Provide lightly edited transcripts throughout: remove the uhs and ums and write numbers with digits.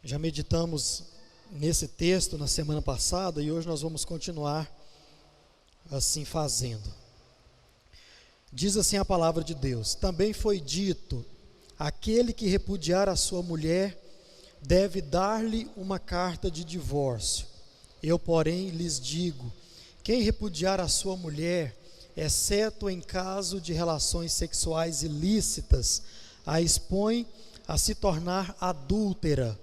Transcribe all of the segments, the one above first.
Já meditamos nesse texto na semana passada e hoje nós vamos continuar assim fazendo. Diz assim a palavra de Deus: também foi dito, aquele que repudiar a sua mulher deve dar-lhe uma carta de divórcio. Eu, porém, lhes digo, quem repudiar a sua mulher, exceto em caso de relações sexuais ilícitas, a expõe a se tornar adúltera.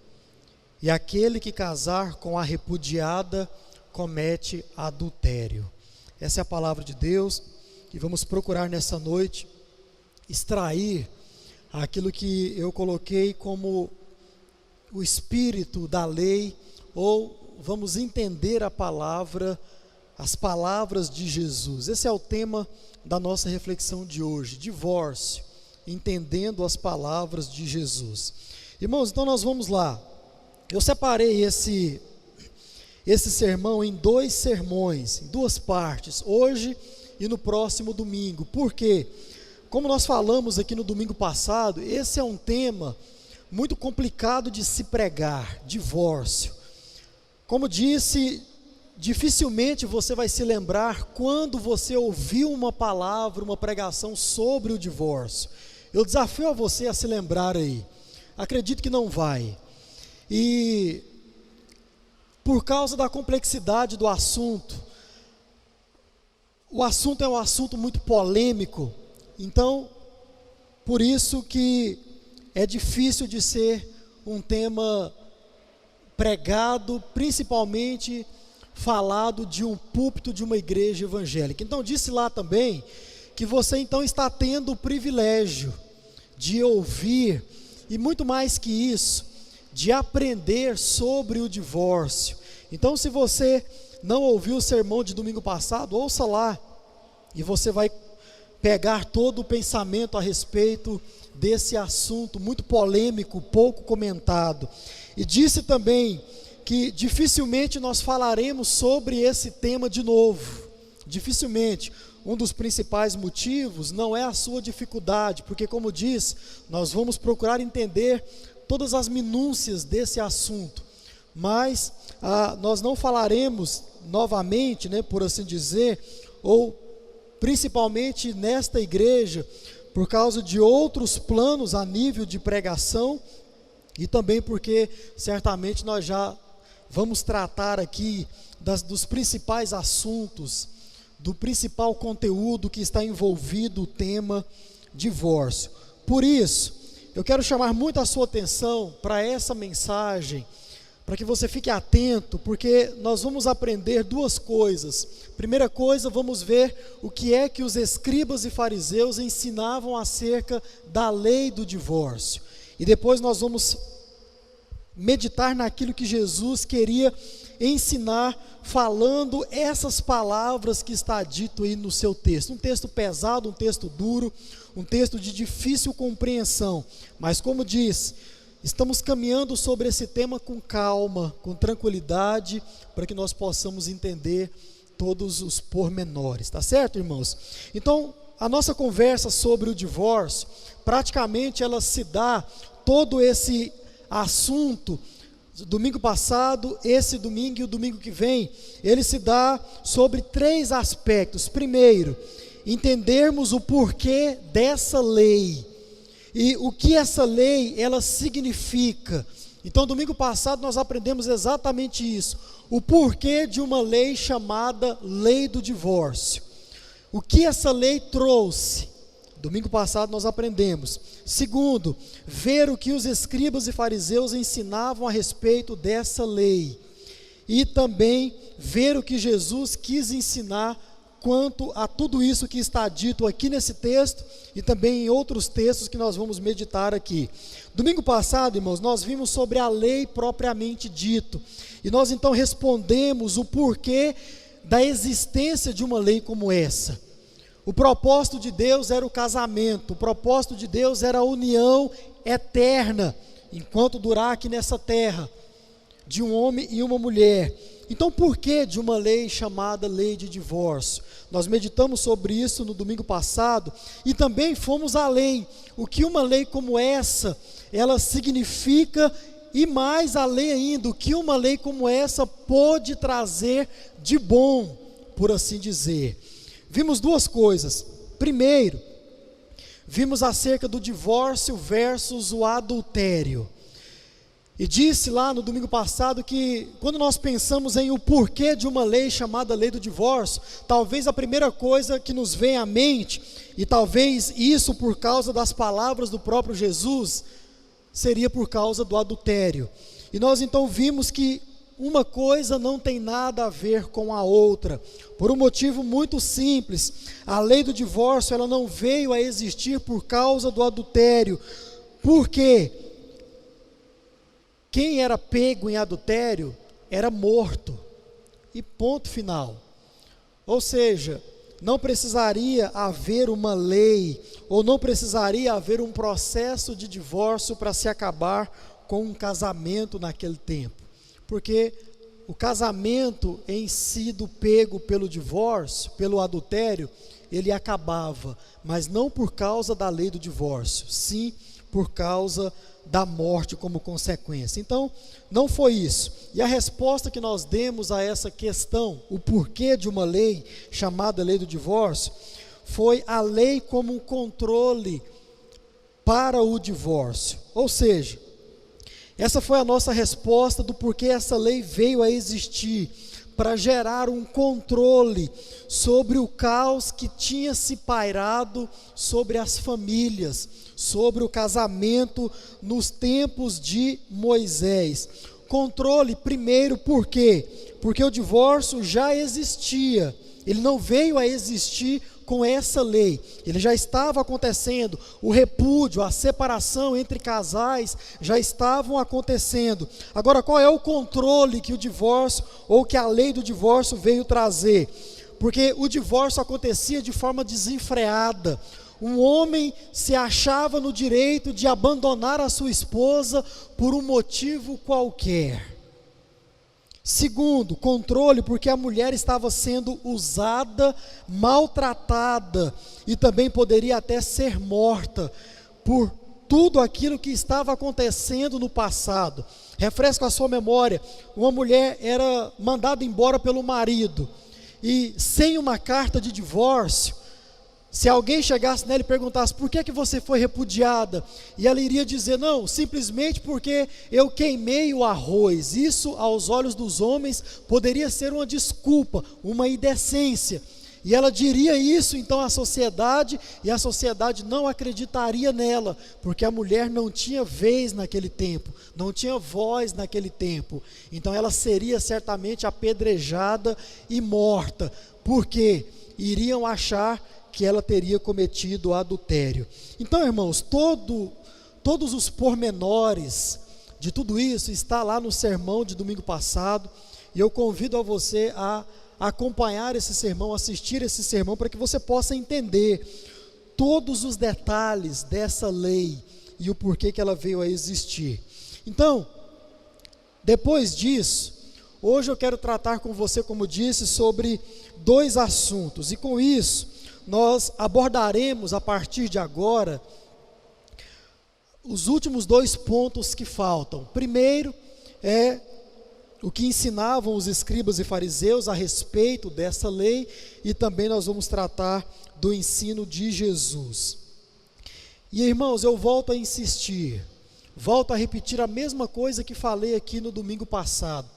E aquele que casar com a repudiada comete adultério. Essa é a palavra de Deus e vamos procurar nessa noite extrair aquilo que eu coloquei como o espírito da lei, ou vamos entender a palavra, as palavras de Jesus. Esse é o tema da nossa reflexão de hoje: divórcio, entendendo as palavras de Jesus. Irmãos, então nós vamos lá. Eu separei esse sermão em dois sermões, em duas partes, hoje e no próximo domingo. Por quê? Como nós falamos aqui no domingo passado, esse é um tema muito complicado de se pregar, divórcio. Como disse, dificilmente você vai se lembrar quando você ouviu uma palavra, uma pregação sobre o divórcio. Eu desafio a você a se lembrar aí. Acredito que não vai. E por causa da complexidade do assunto, o assunto é um assunto muito polêmico, então por isso que é difícil de ser um tema pregado, principalmente falado de um púlpito de uma igreja evangélica. Então disse lá também que você então está tendo o privilégio de ouvir, e muito mais que isso, de aprender sobre o divórcio. Então, se você não ouviu o sermão de domingo passado, ouça lá, e você vai pegar todo o pensamento a respeito desse assunto muito polêmico, pouco comentado. E disse também que dificilmente nós falaremos sobre esse tema de novo, dificilmente. Um dos principais motivos não é a sua dificuldade, porque, como diz, nós vamos procurar entender todas as minúcias desse assunto, mas nós não falaremos novamente, por assim dizer, ou principalmente nesta igreja, por causa de outros planos a nível de pregação, e também porque certamente nós já vamos tratar aqui dos principais assuntos, do principal conteúdo que está envolvido o tema divórcio. Por isso, eu quero chamar muito a sua atenção para essa mensagem, para que você fique atento, porque nós vamos aprender duas coisas. Primeira coisa, vamos ver o que é que os escribas e fariseus ensinavam acerca da lei do divórcio. E depois nós vamos meditar naquilo que Jesus queria ensinar, falando essas palavras que está dito aí no seu texto. Um texto pesado, um texto duro, um texto de difícil compreensão, mas como diz, estamos caminhando sobre esse tema com calma, com tranquilidade, para que nós possamos entender todos os pormenores, tá certo, irmãos? Então, a nossa conversa sobre o divórcio, praticamente ela se dá, todo esse assunto, domingo passado, esse domingo e o domingo que vem, ele se dá sobre três aspectos. Primeiro, entendermos o porquê dessa lei e o que essa lei ela significa. Então, domingo passado nós aprendemos exatamente isso, o porquê de uma lei chamada lei do divórcio, o que essa lei trouxe. Domingo passado nós aprendemos. Segundo, ver o que os escribas e fariseus ensinavam a respeito dessa lei, e também ver o que Jesus quis ensinar quanto a tudo isso que está dito aqui nesse texto e também em outros textos que nós vamos meditar aqui. Domingo passado, irmãos, nós vimos sobre a lei propriamente dito, e nós então respondemos o porquê da existência de uma lei como essa. O propósito de Deus era o casamento, o propósito de Deus era a união eterna, enquanto durar aqui nessa terra, de um homem e uma mulher. Então, por que de uma lei chamada lei de divórcio? Nós meditamos sobre isso no domingo passado e também fomos além. O que uma lei como essa, ela significa e mais além ainda, o que uma lei como essa pôde trazer de bom, por assim dizer. Vimos duas coisas. Primeiro, vimos acerca do divórcio versus o adultério. E disse lá no domingo passado que quando nós pensamos em o porquê de uma lei chamada lei do divórcio, talvez a primeira coisa que nos vem à mente, e talvez isso por causa das palavras do próprio Jesus, seria por causa do adultério. E nós então vimos que uma coisa não tem nada a ver com a outra, por um motivo muito simples. A lei do divórcio, ela não veio a existir por causa do adultério. Por quê? Quem era pego em adultério era morto, e ponto final. Ou seja, não precisaria haver uma lei, ou não precisaria haver um processo de divórcio para se acabar com um casamento naquele tempo, porque o casamento em si do pego pelo divórcio, pelo adultério, ele acabava, mas não por causa da lei do divórcio, sim por causa da morte como consequência. Então, não foi isso. E a resposta que nós demos a essa questão, o porquê de uma lei chamada lei do divórcio, foi a lei como um controle para o divórcio. Ou seja, essa foi a nossa resposta do porquê essa lei veio a existir, para gerar um controle sobre o caos que tinha se pairado sobre as famílias, sobre o casamento nos tempos de Moisés. Controle primeiro, por quê? Porque o divórcio já existia, ele não veio a existir com essa lei, ele já estava acontecendo, o repúdio, a separação entre casais já estavam acontecendo. Agora, qual é o controle que o divórcio, ou que a lei do divórcio veio trazer? Porque o divórcio acontecia de forma desenfreada. Um homem se achava no direito de abandonar a sua esposa por um motivo qualquer. Segundo, controle, porque a mulher estava sendo usada, maltratada, e também poderia até ser morta por tudo aquilo que estava acontecendo no passado. Refresca a sua memória, uma mulher era mandada embora pelo marido, e sem uma carta de divórcio, se alguém chegasse nela e perguntasse, por que você foi repudiada? E ela iria dizer, não, simplesmente porque eu queimei o arroz. Isso, aos olhos dos homens, poderia ser uma desculpa, uma indecência. E ela diria isso então à sociedade, e a sociedade não acreditaria nela, porque a mulher não tinha vez naquele tempo, não tinha voz naquele tempo. Então ela seria certamente apedrejada e morta, porque iriam achar que ela teria cometido adultério. Então, irmãos, todos os pormenores de tudo isso está lá no sermão de domingo passado, e eu convido a você a acompanhar esse sermão, assistir esse sermão, para que você possa entender todos os detalhes dessa lei e o porquê que ela veio a existir. Então, depois disso, hoje eu quero tratar com você, como disse, sobre dois assuntos, e com isso nós abordaremos a partir de agora os últimos dois pontos que faltam. Primeiro é o que ensinavam os escribas e fariseus a respeito dessa lei, e também nós vamos tratar do ensino de Jesus. E irmãos, eu volto a insistir, volto a repetir a mesma coisa que falei aqui no domingo passado.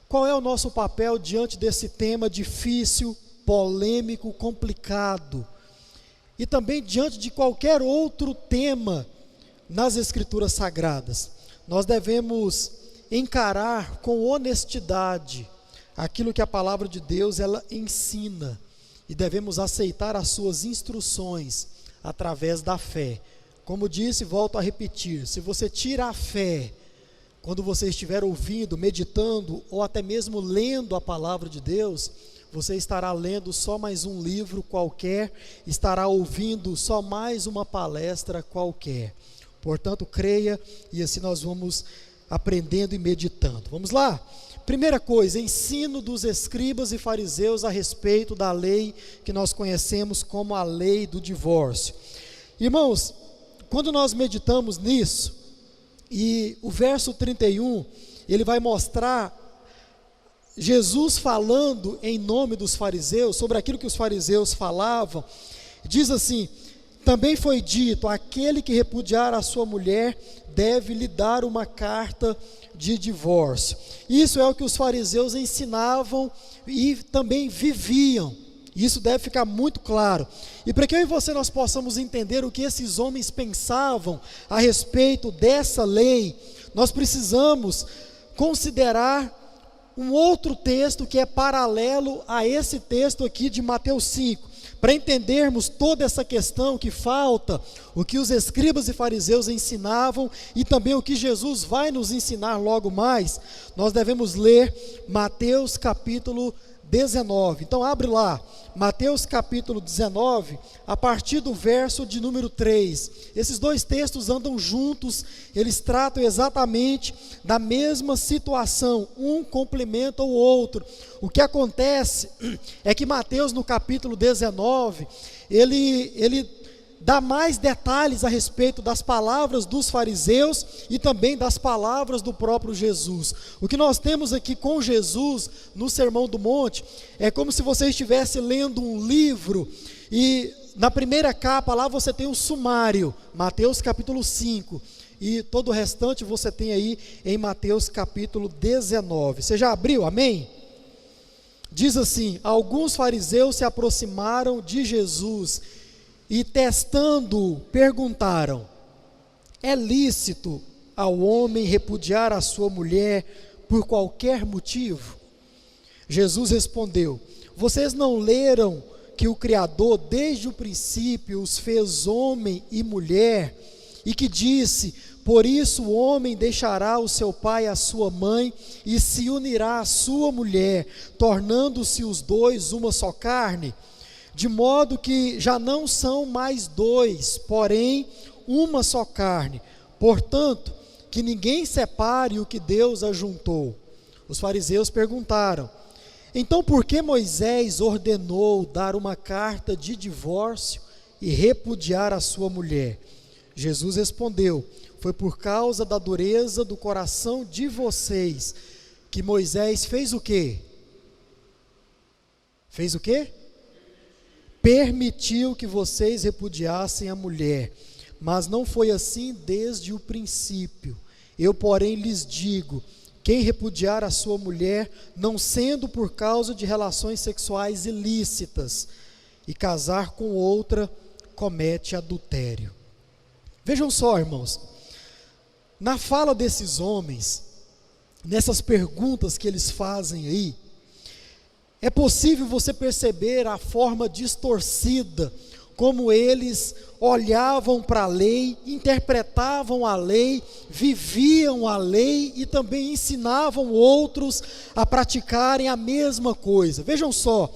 Qual é o nosso papel diante desse tema difícil, polêmico, complicado, e também diante de qualquer outro tema nas Escrituras Sagradas? Nós devemos encarar com honestidade aquilo que a palavra de Deus ela ensina, e devemos aceitar as suas instruções através da fé. Como disse, volto a repetir, se você tira a fé quando você estiver ouvindo, meditando ou até mesmo lendo a palavra de Deus, você estará lendo só mais um livro qualquer, estará ouvindo só mais uma palestra qualquer. Portanto, creia, e assim nós vamos aprendendo e meditando. Vamos lá? Primeira coisa, ensino dos escribas e fariseus a respeito da lei que nós conhecemos como a lei do divórcio. Irmãos, quando nós meditamos nisso, E o verso 31, ele vai mostrar Jesus falando em nome dos fariseus, sobre aquilo que os fariseus falavam. Diz assim: também foi dito, aquele que repudiar a sua mulher deve lhe dar uma carta de divórcio. Isso é o que os fariseus ensinavam e também viviam. Isso deve ficar muito claro. E para que eu e você nós possamos entender o que esses homens pensavam a respeito dessa lei, nós precisamos considerar um outro texto que é paralelo a esse texto aqui de Mateus 5. Para entendermos toda essa questão que falta, o que os escribas e fariseus ensinavam e também o que Jesus vai nos ensinar logo mais, nós devemos ler Mateus capítulo 19. Então abre lá, Mateus capítulo 19, a partir do verso de número 3. Esses dois textos andam juntos, eles tratam exatamente da mesma situação, um complementa o outro. O que acontece é que Mateus no capítulo 19, ele dá mais detalhes a respeito das palavras dos fariseus e também das palavras do próprio Jesus. O que nós temos aqui com Jesus no Sermão do Monte é como se você estivesse lendo um livro e na primeira capa lá você tem um sumário, Mateus capítulo 5, e todo o restante você tem aí em Mateus capítulo 19. Você já abriu, amém? Diz assim: alguns fariseus se aproximaram de Jesus e testando, perguntaram: é lícito ao homem repudiar a sua mulher por qualquer motivo? Jesus respondeu: vocês não leram que o Criador desde o princípio os fez homem e mulher, e que disse: por isso o homem deixará o seu pai e a sua mãe, e se unirá à sua mulher, tornando-se os dois uma só carne? De modo que já não são mais dois, porém uma só carne. Portanto, que ninguém separe o que Deus ajuntou. Os fariseus perguntaram: então por que Moisés ordenou dar uma carta de divórcio e repudiar a sua mulher? Jesus respondeu: foi por causa da dureza do coração de vocês que Moisés fez o quê? Fez o quê? Permitiu que vocês repudiassem a mulher, mas não foi assim desde o princípio. Eu, porém, lhes digo: quem repudiar a sua mulher, não sendo por causa de relações sexuais ilícitas, e casar com outra, comete adultério. Vejam só, irmãos, na fala desses homens, nessas perguntas que eles fazem aí, é possível você perceber a forma distorcida como eles olhavam para a lei, interpretavam a lei, viviam a lei e também ensinavam outros a praticarem a mesma coisa. Vejam só,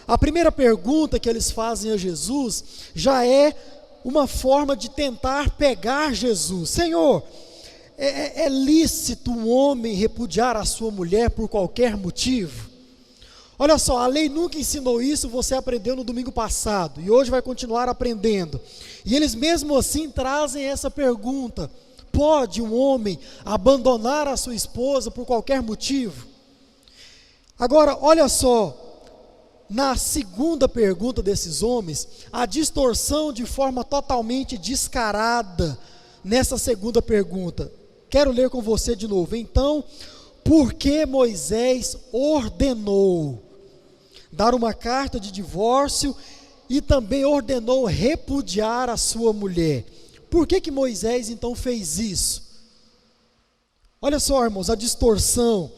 a primeira pergunta que eles fazem a Jesus já é uma forma de tentar pegar Jesus. Senhor, é lícito um homem repudiar a sua mulher por qualquer motivo? Olha só, a lei nunca ensinou isso, você aprendeu no domingo passado, e hoje vai continuar aprendendo. E eles mesmo assim trazem essa pergunta: pode um homem abandonar a sua esposa por qualquer motivo? Agora, olha só, na segunda pergunta desses homens, a distorção de forma totalmente descarada nessa segunda pergunta. Quero ler com você de novo. Então, por que Moisés ordenou dar uma carta de divórcio e também ordenou repudiar a sua mulher? Por que Moisés então fez isso? Olha só, irmãos, a distorção.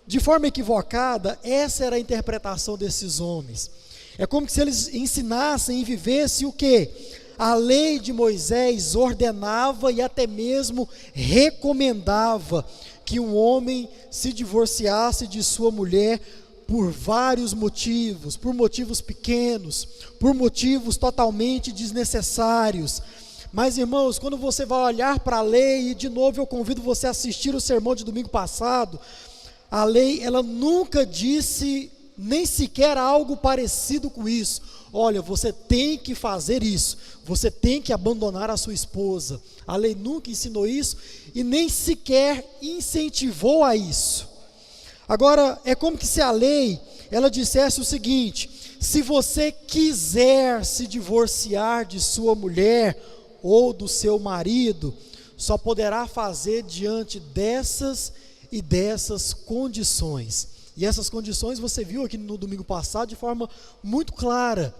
De forma equivocada, essa era a interpretação desses homens. É como se eles ensinassem e vivessem o quê? A lei de Moisés ordenava e até mesmo recomendava que um homem se divorciasse de sua mulher por vários motivos, por motivos pequenos, por motivos totalmente desnecessários. Mas, irmãos, quando você vai olhar para a lei, e de novo eu convido você a assistir o sermão de domingo passado, a lei, ela nunca disse nem sequer algo parecido com isso. Olha, você tem que fazer isso, você tem que abandonar a sua esposa. A lei nunca ensinou isso e nem sequer incentivou a isso. Agora, é como que se a lei, ela dissesse o seguinte: se você quiser se divorciar de sua mulher ou do seu marido, só poderá fazer diante dessas e dessas condições. E essas condições você viu aqui no domingo passado de forma muito clara.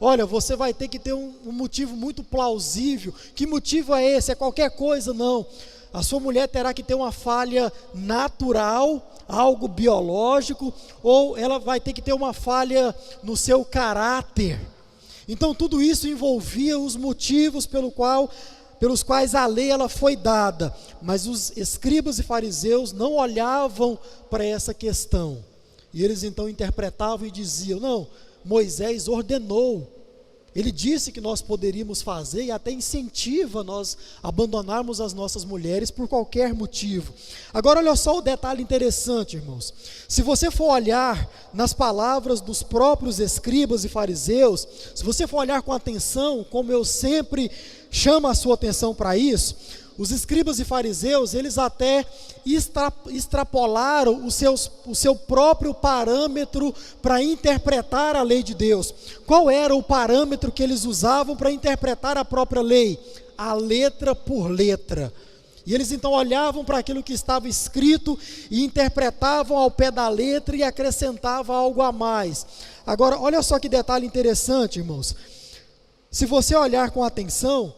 Olha, você vai ter que ter um motivo muito plausível. Que motivo é esse? É qualquer coisa? Não. A sua mulher terá que ter uma falha natural, algo biológico, ou ela vai ter que ter uma falha no seu caráter. Então tudo isso envolvia os motivos pelos quais a lei ela foi dada, mas os escribas e fariseus não olhavam para essa questão, e eles então interpretavam e diziam: não, Moisés ordenou, ele disse que nós poderíamos fazer, e até incentiva nós abandonarmos as nossas mulheres por qualquer motivo. Agora olha só o detalhe interessante, irmãos. Se você for olhar nas palavras dos próprios escribas e fariseus, se você for olhar com atenção, como eu sempre chamo a sua atenção para isso, os escribas e fariseus, eles até extrapolaram o seu próprio parâmetro para interpretar a lei de Deus. Qual era o parâmetro que eles usavam para interpretar a própria lei? A letra por letra. E eles então olhavam para aquilo que estava escrito e interpretavam ao pé da letra e acrescentavam algo a mais. Agora, olha só que detalhe interessante, irmãos. Se você olhar com atenção,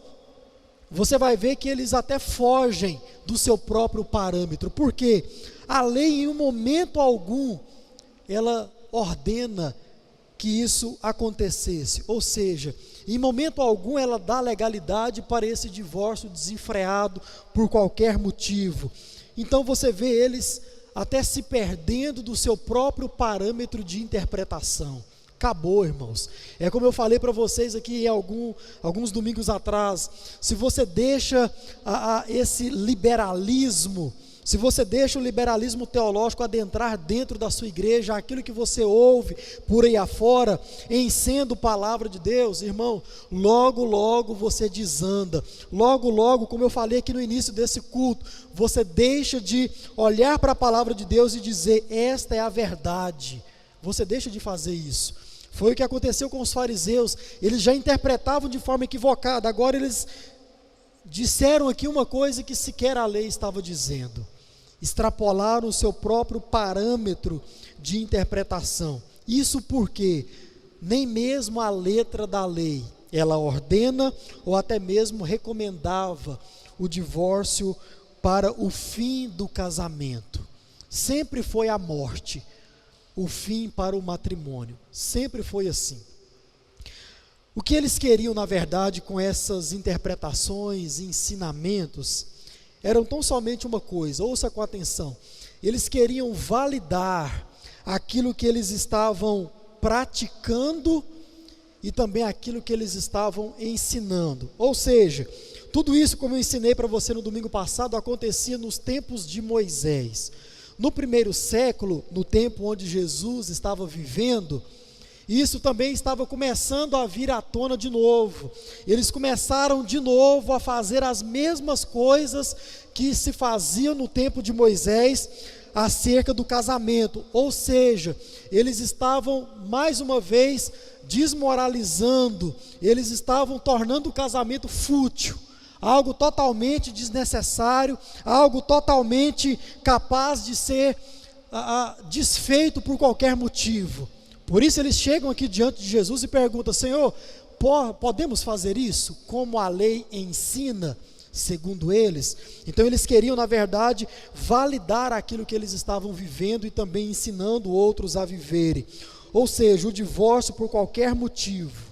você vai ver que eles até fogem do seu próprio parâmetro. Por quê? A lei, em um momento algum, ela ordena que isso acontecesse. Ou seja, em momento algum ela dá legalidade para esse divórcio desenfreado por qualquer motivo. Então você vê eles até se perdendo do seu próprio parâmetro de interpretação. Acabou, irmãos. É como eu falei para vocês aqui alguns domingos atrás. Se você deixa esse liberalismo, se você deixa o liberalismo teológico adentrar dentro da sua igreja, aquilo que você ouve por aí afora, em sendo palavra de Deus, irmão, logo, logo você desanda. Logo, logo, como eu falei aqui no início desse culto, você deixa de olhar para a palavra de Deus e dizer: esta é a verdade. Você deixa de fazer isso. Foi o que aconteceu com os fariseus. Eles já interpretavam de forma equivocada. Agora eles disseram aqui uma coisa que sequer a lei estava dizendo. Extrapolaram o seu próprio parâmetro de interpretação. Isso porque nem mesmo a letra da lei, ela ordena ou até mesmo recomendava o divórcio para o fim do casamento. Sempre foi a morte o fim para o matrimônio. Sempre foi assim. O que eles queriam, na verdade, com essas interpretações e ensinamentos, eram tão somente uma coisa, ouça com atenção. Eles queriam validar aquilo que eles estavam praticando e também aquilo que eles estavam ensinando. Ou seja, tudo isso, como eu ensinei para você no domingo passado, acontecia nos tempos de Moisés. No primeiro século, no tempo onde Jesus estava vivendo, isso também estava começando a vir à tona de novo. Eles começaram de novo a fazer as mesmas coisas que se faziam no tempo de Moisés acerca do casamento. Ou seja, eles estavam mais uma vez desmoralizando, eles estavam tornando o casamento fútil, algo totalmente desnecessário, algo totalmente capaz de ser desfeito por qualquer motivo. Por isso eles chegam aqui diante de Jesus e perguntam: Senhor, podemos fazer isso como a lei ensina, segundo eles? Então eles queriam, na verdade, validar aquilo que eles estavam vivendo e também ensinando outros a viverem. Ou seja, o divórcio por qualquer motivo,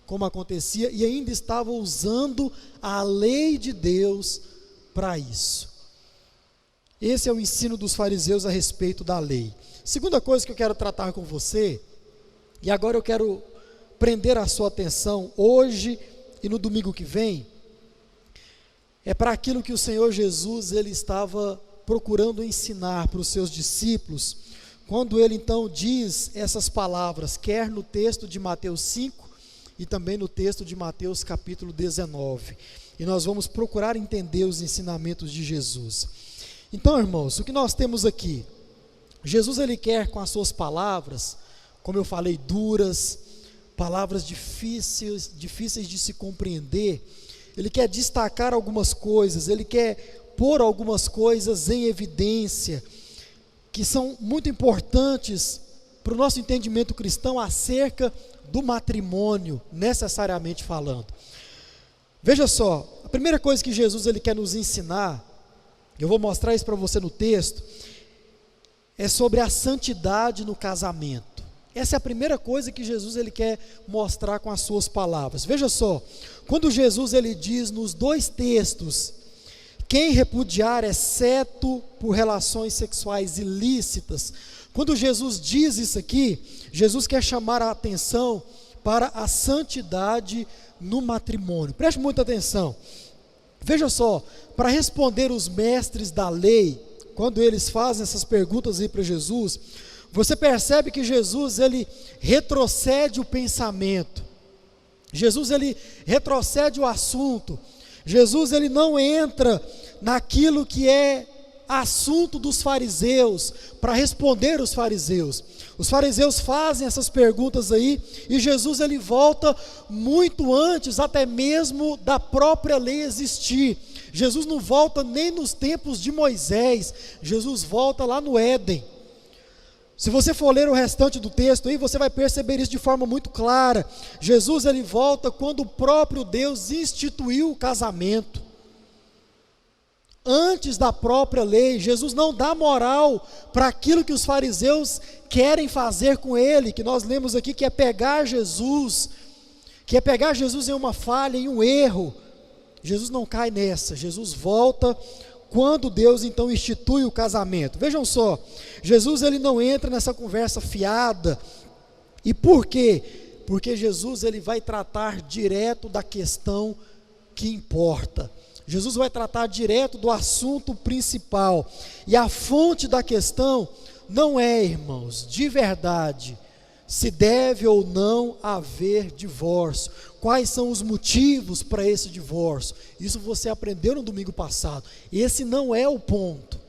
como acontecia, e ainda estava usando a lei de Deus para isso. Esse é o ensino dos fariseus a respeito da lei. Segunda coisa que eu quero tratar com você, e agora eu quero prender a sua atenção hoje e no domingo que vem, é para aquilo que o Senhor Jesus ele estava procurando ensinar para os seus discípulos quando ele então diz essas palavras, quer no texto de Mateus 5 e também no texto de Mateus capítulo 19. E nós vamos procurar entender os ensinamentos de Jesus. Então, irmãos, o que nós temos aqui? Jesus, ele quer com as suas palavras, como eu falei, duras, palavras difíceis de se compreender, ele quer destacar algumas coisas, ele quer pôr algumas coisas em evidência, que são muito importantes para o nosso entendimento cristão acerca do matrimônio, necessariamente falando. Veja só, a primeira coisa que Jesus ele quer nos ensinar, eu vou mostrar isso para você no texto, é sobre a santidade no casamento. Essa é a primeira coisa que Jesus ele quer mostrar com as suas palavras. Veja só, quando Jesus ele diz nos dois textos, quem repudiar exceto por relações sexuais ilícitas, quando Jesus diz isso aqui, Jesus quer chamar a atenção para a santidade no matrimônio. Preste muita atenção. Veja só, para responder os mestres da lei, quando eles fazem essas perguntas aí para Jesus, você percebe que Jesus ele retrocede o pensamento. Jesus ele retrocede o assunto. Jesus ele não entra naquilo que é assunto dos fariseus, para responder os fariseus. Os fariseus fazem essas perguntas aí, e Jesus ele volta muito antes, até mesmo da própria lei existir. Jesus não volta nem nos tempos de Moisés, Jesus volta lá no Éden. Se você for ler o restante do texto aí, você vai perceber isso de forma muito clara. Jesus ele volta quando o próprio Deus instituiu o casamento. Antes da própria lei, Jesus não dá moral para aquilo que os fariseus querem fazer com ele, que nós lemos aqui, que é pegar Jesus em uma falha, em um erro. Jesus não cai nessa, Jesus volta quando Deus então institui o casamento. Vejam só, Jesus ele não entra nessa conversa fiada. E por quê? Porque Jesus ele vai tratar direto da questão que importa. Jesus vai tratar direto do assunto principal. E a fonte da questão não é, irmãos, de verdade, se deve ou não haver divórcio. Quais são os motivos para esse divórcio? Isso você aprendeu no domingo passado. Esse não é o ponto.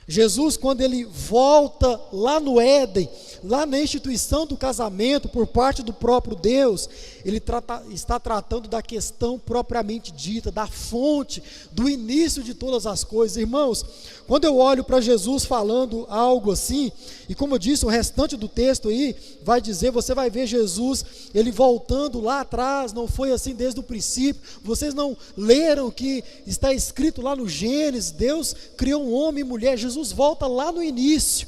Jesus, quando ele volta lá no Éden, lá na instituição do casamento por parte do próprio Deus, ele está tratando da questão propriamente dita, da fonte, do início de todas as coisas. Irmãos, quando eu olho para Jesus falando algo assim, e como eu disse, o restante do texto aí vai dizer, você vai ver Jesus, ele voltando lá atrás, não foi assim desde o princípio. Vocês não leram que está escrito lá no Gênesis, Deus criou um homem e mulher. Jesus volta lá no início.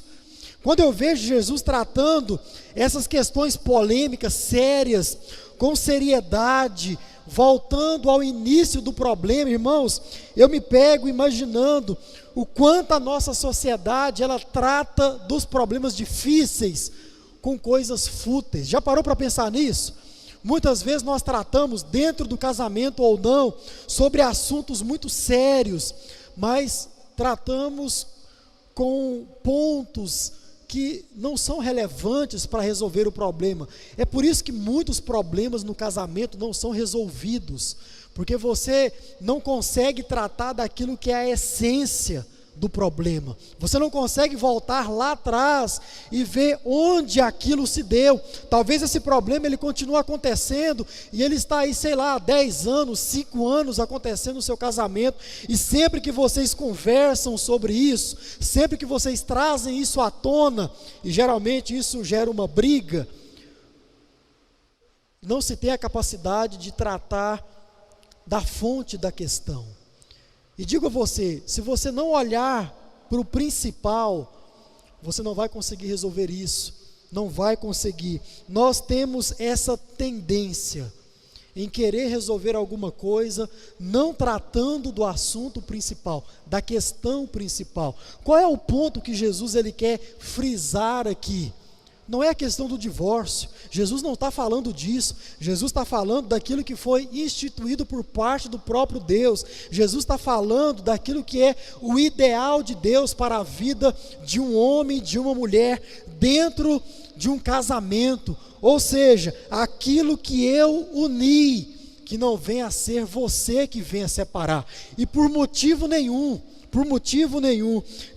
Quando eu vejo Jesus tratando essas questões polêmicas, sérias, com seriedade, voltando ao início do problema, irmãos, eu me pego imaginando o quanto a nossa sociedade, ela trata dos problemas difíceis com coisas fúteis. Já parou para pensar nisso? Muitas vezes nós tratamos, dentro do casamento ou não, sobre assuntos muito sérios, mas tratamos com pontos que não são relevantes para resolver o problema. É por isso que muitos problemas no casamento não são resolvidos, porque você não consegue tratar daquilo que é a essência do problema. Você não consegue voltar lá atrás e ver onde aquilo se deu. Talvez esse problema ele continue acontecendo e ele está aí, sei lá, 10 anos, 5 anos acontecendo no seu casamento, e sempre que vocês conversam sobre isso, sempre que vocês trazem isso à tona, e geralmente isso gera uma briga, não se tem a capacidade de tratar da fonte da questão. E digo a você, se você não olhar para o principal, você não vai conseguir resolver isso, não vai conseguir. Nós temos essa tendência em querer resolver alguma coisa, não tratando do assunto principal, da questão principal. Qual é o ponto que Jesus ele quer frisar aqui? Não é a questão do divórcio. Jesus não está falando disso. Jesus está falando daquilo que foi instituído por parte do próprio Deus. Jesus está falando daquilo que é o ideal de Deus para a vida de um homem e de uma mulher dentro de um casamento. Ou seja, aquilo que eu uni, que não venha a ser você que venha separar. E por motivo nenhum.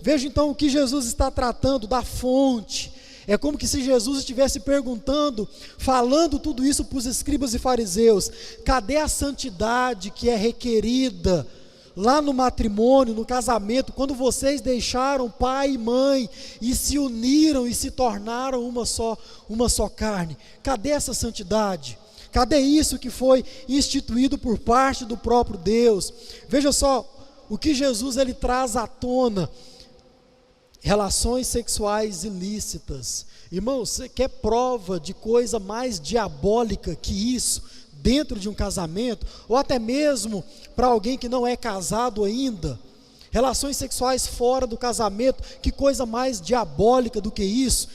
Veja então o que Jesus está tratando da fonte. É como que se Jesus estivesse perguntando, falando tudo isso para os escribas e fariseus: cadê a santidade que é requerida lá no matrimônio, no casamento, quando vocês deixaram pai e mãe e se uniram e se tornaram uma só carne? Cadê essa santidade? Cadê isso que foi instituído por parte do próprio Deus? Veja só o que Jesus ele traz à tona: relações sexuais ilícitas. Irmão, você quer prova de coisa mais diabólica que isso dentro de um casamento? Ou até mesmo para alguém que não é casado ainda? Relações sexuais fora do casamento, que coisa mais diabólica do que isso?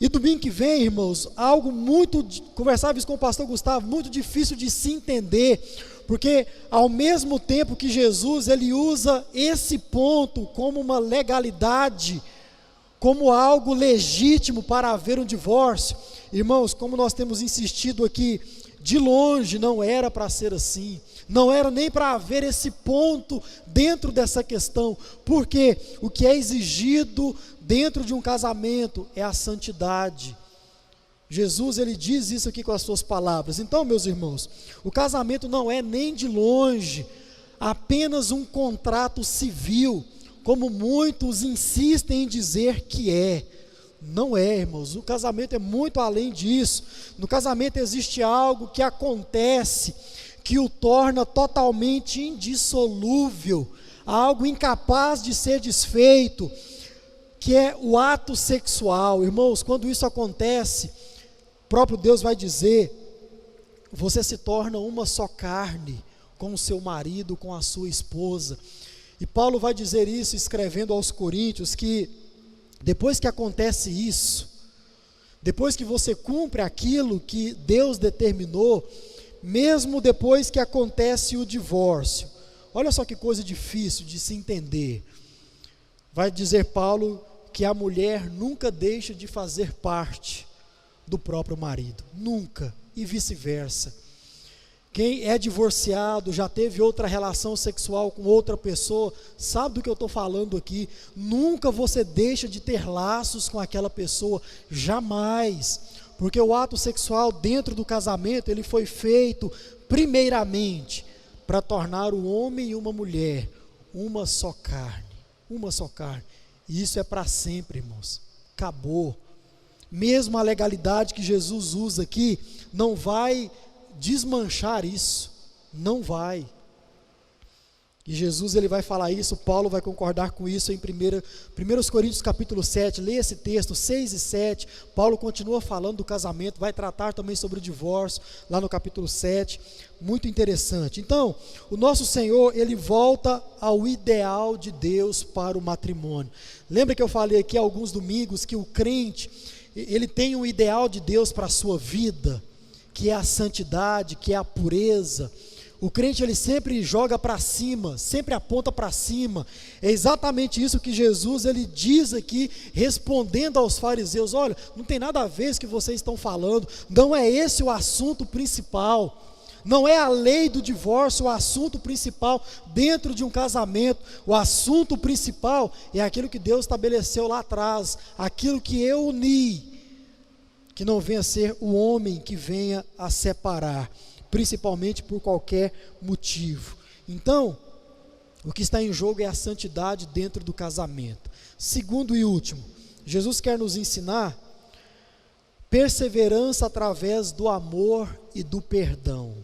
E domingo que vem, irmãos, algo muito, conversava isso com o pastor Gustavo, muito difícil de se entender, porque ao mesmo tempo que Jesus ele usa esse ponto como uma legalidade, como algo legítimo para haver um divórcio, irmãos, como nós temos insistido aqui, de longe não era para ser assim, não era nem para haver esse ponto dentro dessa questão, porque o que é exigido dentro de um casamento é a santidade. Jesus ele diz isso aqui com as suas palavras. Então, meus irmãos, o casamento não é nem de longe apenas um contrato civil, como muitos insistem em dizer que é. Não é, irmãos, o casamento é muito além disso. No casamento existe algo que acontece, que o torna totalmente indissolúvel, algo incapaz de ser desfeito, que é o ato sexual. Irmãos, quando isso acontece, o próprio Deus vai dizer: você se torna uma só carne com o seu marido, com a sua esposa. E Paulo vai dizer isso escrevendo aos Coríntios, que depois que acontece isso, depois que você cumpre aquilo que Deus determinou, mesmo depois que acontece o divórcio, olha só que coisa difícil de se entender. Vai dizer Paulo que a mulher nunca deixa de fazer parte do próprio marido, nunca, e vice-versa. Quem é divorciado, já teve outra relação sexual com outra pessoa, sabe do que eu estou falando aqui. Nunca você deixa de ter laços com aquela pessoa, jamais, porque o ato sexual dentro do casamento, ele foi feito primeiramente para tornar o homem e uma mulher uma só carne, e isso é para sempre, irmãos, acabou. Mesmo a legalidade que Jesus usa aqui, não vai desmanchar isso, não vai. E Jesus ele vai falar isso, Paulo vai concordar com isso em 1 Coríntios capítulo 7, leia esse texto, 6 e 7, Paulo continua falando do casamento, vai tratar também sobre o divórcio, lá no capítulo 7, muito interessante. Então, o nosso Senhor, ele volta ao ideal de Deus para o matrimônio. Lembra que eu falei aqui há alguns domingos, que o crente, ele tem um ideal de Deus para a sua vida, que é a santidade, que é a pureza. O crente ele sempre joga para cima, sempre aponta para cima. É exatamente isso que Jesus ele diz aqui, respondendo aos fariseus: olha, não tem nada a ver com o que vocês estão falando, não é esse o assunto principal, não é a lei do divórcio o assunto principal dentro de um casamento. O assunto principal é aquilo que Deus estabeleceu lá atrás, aquilo que eu uni, que não venha a ser o homem que venha a separar, principalmente por qualquer motivo. Então, o que está em jogo é a santidade dentro do casamento. Segundo e último, Jesus quer nos ensinar perseverança através do amor e do perdão.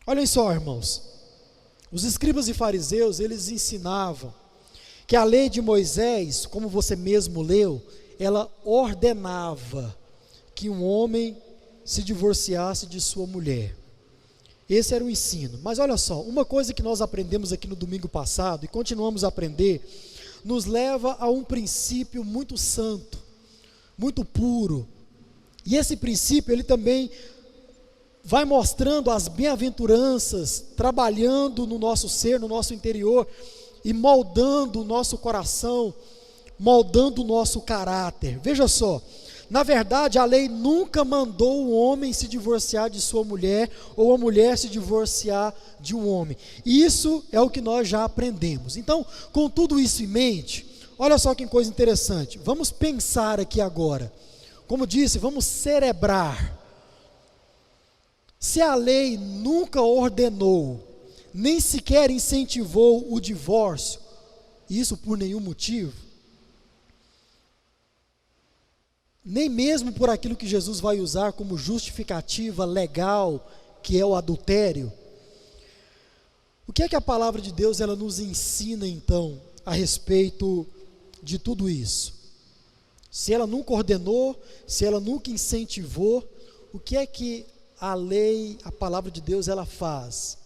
Olhem só, irmãos, os escribas e fariseus, eles ensinavam que a lei de Moisés, como você mesmo leu, ela ordenava que um homem se divorciasse de sua mulher. Esse era o ensino. Mas olha só, uma coisa que nós aprendemos aqui no domingo passado, e continuamos a aprender, nos leva a um princípio muito santo, muito puro. E esse princípio, ele também vai mostrando as bem-aventuranças, trabalhando no nosso ser, no nosso interior, e moldando o nosso coração, moldando o nosso caráter. Veja só, na verdade a lei nunca mandou o homem se divorciar de sua mulher, ou a mulher se divorciar de um homem. Isso é o que nós já aprendemos. Então, com tudo isso em mente, olha só que coisa interessante, vamos pensar aqui agora, como disse, vamos cerebrar. Se a lei nunca ordenou, nem sequer incentivou o divórcio, isso por nenhum motivo, nem mesmo por aquilo que Jesus vai usar como justificativa legal, que é o adultério, o que é que a palavra de Deus ela nos ensina então a respeito de tudo isso? Se ela nunca ordenou, se ela nunca incentivou, o que é que a lei, a palavra de Deus, ela faz?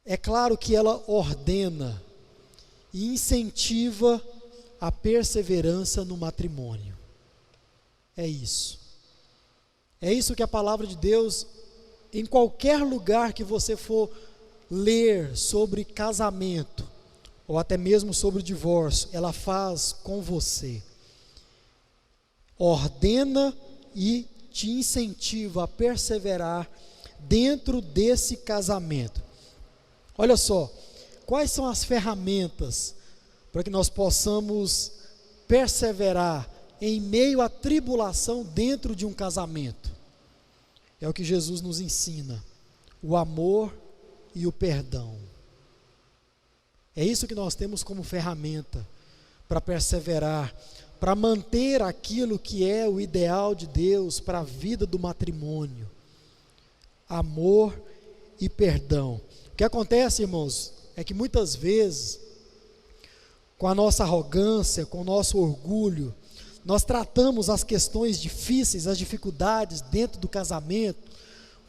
É claro que ela ordena e incentiva a perseverança no matrimônio. É isso. É isso que a palavra de Deus, em qualquer lugar que você for ler sobre casamento, ou até mesmo sobre divórcio, ela faz com você. Ordena e te incentiva a perseverar dentro desse casamento. Olha só, quais são as ferramentas para que nós possamos perseverar em meio à tribulação dentro de um casamento? É o que Jesus nos ensina: o amor e o perdão. É isso que nós temos como ferramenta para perseverar, para manter aquilo que é o ideal de Deus para a vida do matrimônio: amor e perdão. O que acontece, irmãos, é que muitas vezes, com a nossa arrogância, com o nosso orgulho, nós tratamos as questões difíceis, as dificuldades dentro do casamento,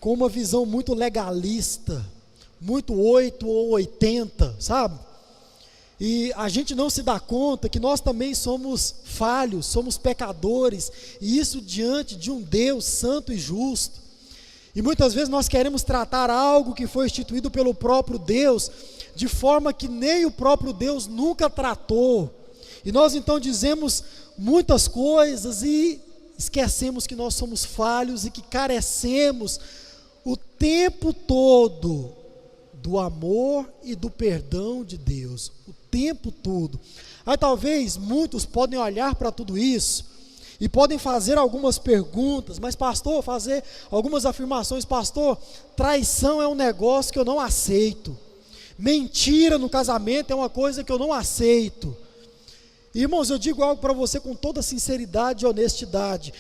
com uma visão muito legalista, muito 8 ou 80, sabe? E a gente não se dá conta que nós também somos falhos, somos pecadores, e isso diante de um Deus santo e justo. E muitas vezes nós queremos tratar algo que foi instituído pelo próprio Deus, de forma que nem o próprio Deus nunca tratou. E nós então dizemos muitas coisas e esquecemos que nós somos falhos e que carecemos o tempo todo do amor e do perdão de Deus, o tempo todo. Aí talvez muitos podem olhar para tudo isso e podem fazer algumas perguntas: mas pastor, fazer algumas afirmações: pastor, traição é um negócio que eu não aceito, mentira no casamento é uma coisa que eu não aceito. Irmãos, eu digo algo para você com toda sinceridade e honestidade: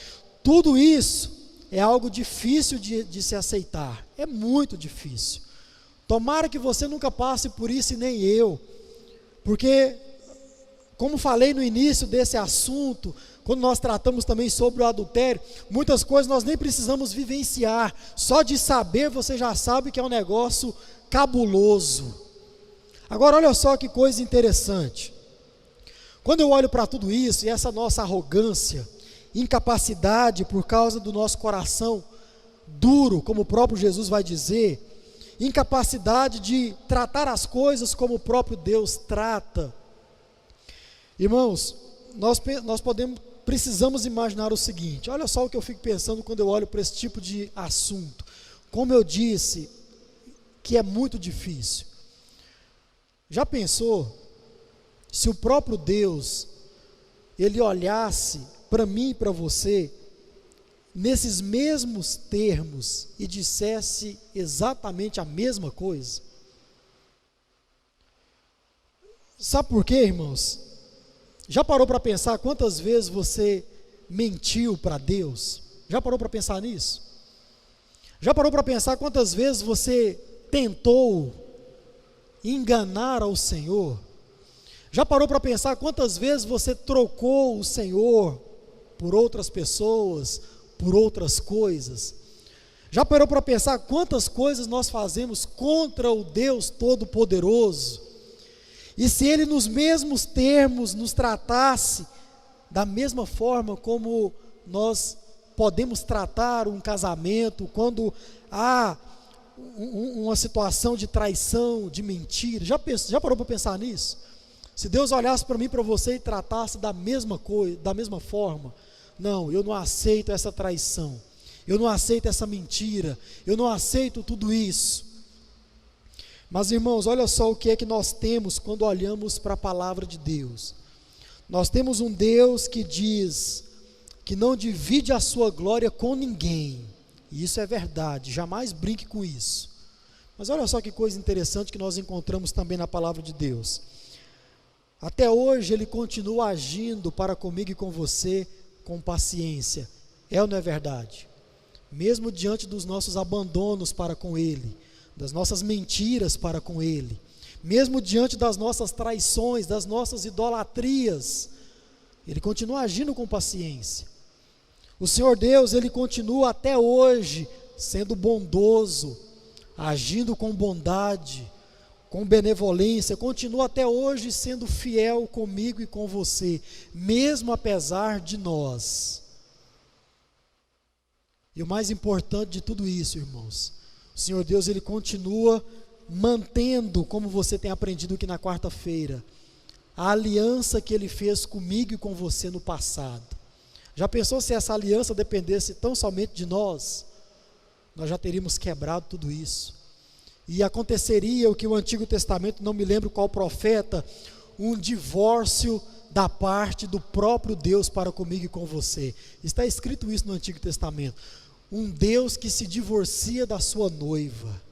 tudo isso é algo difícil de se aceitar, é muito difícil. Tomara que você nunca passe por isso e nem eu, porque, como falei no início desse assunto, quando nós tratamos também sobre o adultério, muitas coisas nós nem precisamos vivenciar, só de saber você já sabe que é um negócio cabuloso. Agora olha só que coisa interessante, quando eu olho para tudo isso, e essa nossa arrogância, incapacidade por causa do nosso coração duro, como o próprio Jesus vai dizer, incapacidade de tratar as coisas como o próprio Deus trata, irmãos, nós precisamos imaginar o seguinte: olha só o que eu fico pensando quando eu olho para esse tipo de assunto. Como eu disse, que é muito difícil. Já pensou se o próprio Deus, Ele olhasse para mim e para você, nesses mesmos termos, e dissesse exatamente a mesma coisa? Sabe por quê, irmãos? Já parou para pensar quantas vezes você mentiu para Deus? Já parou para pensar nisso? Já parou para pensar quantas vezes você tentou enganar ao Senhor? Já parou para pensar quantas vezes você trocou o Senhor por outras pessoas, por outras coisas? Já parou para pensar quantas coisas nós fazemos contra o Deus Todo-Poderoso? E se Ele nos mesmos termos nos tratasse da mesma forma como nós podemos tratar um casamento quando há uma situação de traição, de mentira. Já parou para pensar nisso? Se Deus olhasse para mim e para você e tratasse da mesma coisa, da mesma forma, não, eu não aceito essa traição, eu não aceito essa mentira, eu não aceito tudo isso. Mas irmãos, olha só o que é que nós temos quando olhamos para a palavra de Deus. Nós temos um Deus que diz que não divide a sua glória com ninguém, e isso é verdade, jamais brinque com isso. Mas olha só que coisa interessante que nós encontramos também na palavra de Deus. Até hoje Ele continua agindo para comigo e com você com paciência, é ou não é verdade? Mesmo diante dos nossos abandonos para com Ele, das nossas mentiras para com Ele, mesmo diante das nossas traições, das nossas idolatrias, Ele continua agindo com paciência. O Senhor Deus, Ele continua até hoje sendo bondoso, agindo com bondade, com benevolência, continua até hoje sendo fiel comigo e com você, mesmo apesar de nós. E o mais importante de tudo isso, irmãos, o Senhor Deus, Ele continua mantendo, como você tem aprendido aqui na quarta-feira, a aliança que Ele fez comigo e com você no passado. Já pensou se essa aliança dependesse tão somente de nós? Nós já teríamos quebrado tudo isso. E aconteceria o que o Antigo Testamento, não me lembro qual profeta, um divórcio da parte do próprio Deus para comigo e com você. Está escrito isso no Antigo Testamento. Um Deus que se divorcia da sua noiva.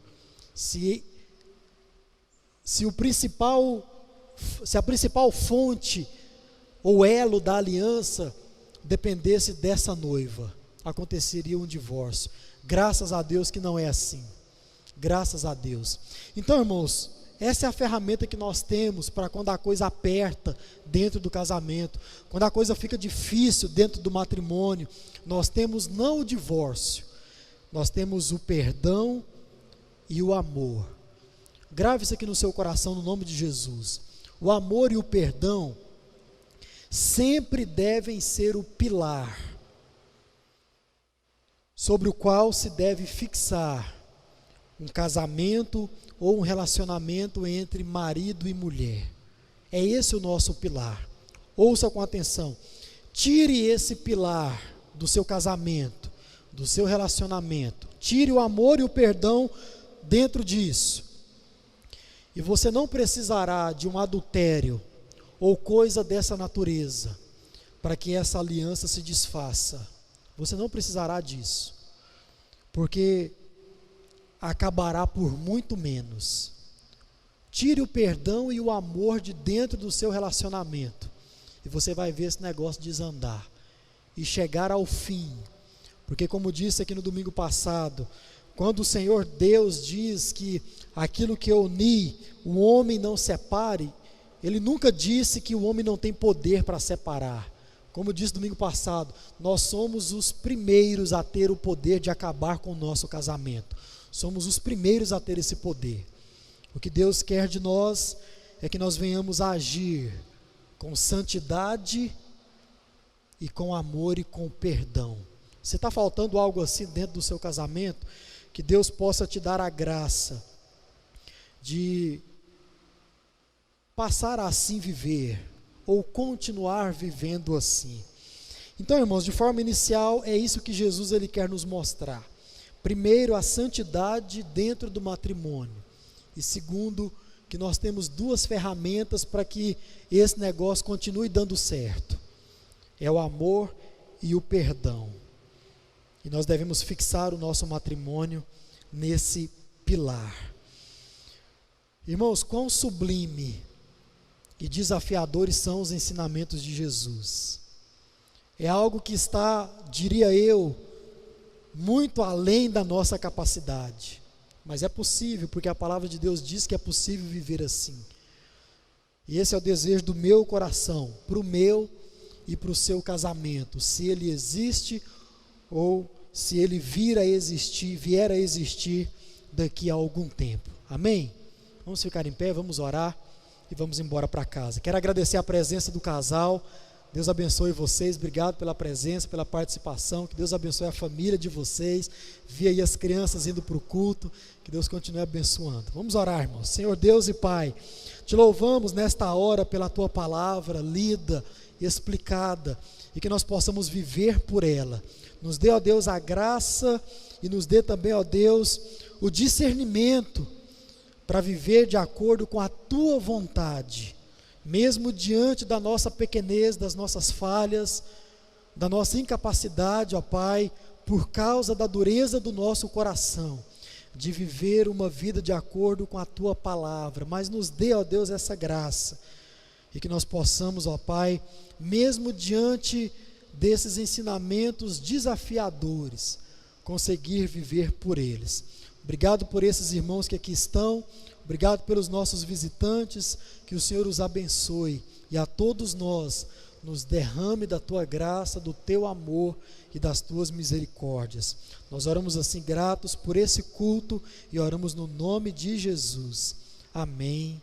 Se a principal fonte ou elo da aliança dependesse dessa noiva, aconteceria um divórcio. Graças a Deus que não é assim. Graças a Deus. Então, irmãos, essa é a ferramenta que nós temos para quando a coisa aperta dentro do casamento, quando a coisa fica difícil dentro do matrimônio, nós temos não o divórcio, nós temos o perdão e o amor. Grave isso aqui no seu coração no nome de Jesus. O amor e o perdão sempre devem ser o pilar sobre o qual se deve fixar um casamento ou um relacionamento entre marido e mulher. É esse o nosso pilar. Ouça com atenção. Tire esse pilar do seu casamento, do seu relacionamento. Tire o amor e o perdão dentro disso. E você não precisará de um adultério ou coisa dessa natureza para que essa aliança se desfaça. Você não precisará disso, porque acabará por muito menos. Tire o perdão e o amor de dentro do seu relacionamento, e você vai ver esse negócio desandar e chegar ao fim. Porque, como disse aqui no domingo passado, quando o Senhor Deus diz que aquilo que eu uni, o homem não separe, Ele nunca disse que o homem não tem poder para separar. Como disse domingo passado, nós somos os primeiros a ter o poder de acabar com o nosso casamento. Somos os primeiros a ter esse poder. O que Deus quer de nós é que nós venhamos a agir com santidade e com amor e com perdão. Se está faltando algo assim dentro do seu casamento, que Deus possa te dar a graça de passar a assim viver, ou continuar vivendo assim. Então, irmãos, de forma inicial, é isso que Jesus ele quer nos mostrar. Primeiro, a santidade dentro do matrimônio. E segundo, que nós temos duas ferramentas para que esse negócio continue dando certo. É o amor e o perdão. E nós devemos fixar o nosso matrimônio nesse pilar. Irmãos, quão sublime e desafiadores são os ensinamentos de Jesus. É algo que está, diria eu, muito além da nossa capacidade. Mas é possível, porque a palavra de Deus diz que é possível viver assim. E esse é o desejo do meu coração, para o meu e para o seu casamento, se ele existe ou se ele vier a existir daqui a algum tempo. Amém? Vamos ficar em pé, vamos orar e vamos embora para casa. Quero agradecer a presença do casal Deus abençoe vocês, obrigado pela presença, pela participação, que Deus abençoe a família de vocês, vi aí as crianças indo para o culto, que Deus continue abençoando. Vamos orar, irmãos. Senhor Deus e Pai, te louvamos nesta hora pela Tua palavra lida, explicada, e que nós possamos viver por ela. Nos dê, ó Deus, a graça e nos dê também, ó Deus, o discernimento para viver de acordo com a Tua vontade, mesmo diante da nossa pequenez, das nossas falhas, da nossa incapacidade, ó Pai, por causa da dureza do nosso coração, de viver uma vida de acordo com a Tua palavra. Mas nos dê, ó Deus, essa graça, e que nós possamos, ó Pai, mesmo diante desses ensinamentos desafiadores, conseguir viver por eles. Obrigado por esses irmãos que aqui estão, obrigado pelos nossos visitantes, que o Senhor os abençoe, e a todos nós, nos derrame da Tua graça, do Teu amor e das Tuas misericórdias. Nós oramos assim gratos por esse culto, e oramos no nome de Jesus. Amém